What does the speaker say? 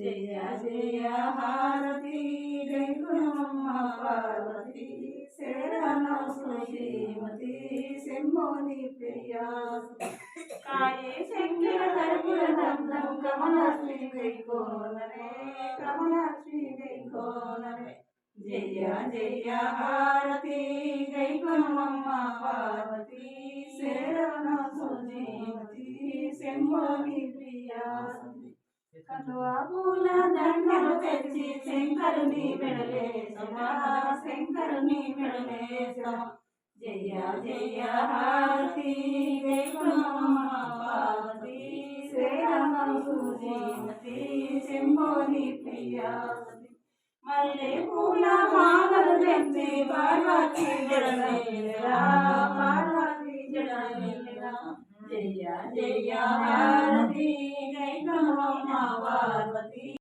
జయ జయ హారతి జై గుణమ్మ పార్వతి శరణ శ్రీమతి శంభోని ప్రియా కాయే శంకర కర్పూర దండం కమలశ్రీ వైకోనరే కమలశ్రీ వైకోనరే జయ జయ హారతి జై గుణమ్మ పార్వతి శరణ శ్రీమతి శంభోని ప్రియా కలువా పూల దండలు తెచ్చి శంకరుని మెడలేసమా శంకరుని మెడలేసమా జయ జయ హారతి జై గుణమ్మ పార్వతి శ్రీరామ సుజీమతి శంభోని ప్రియా మల్లె పూల మాలలు తెచ్చి పార్వతి జడలేరా పార్వతి జడలేరా జయ జయ హారతి జై గుణమ్మ పార్వతి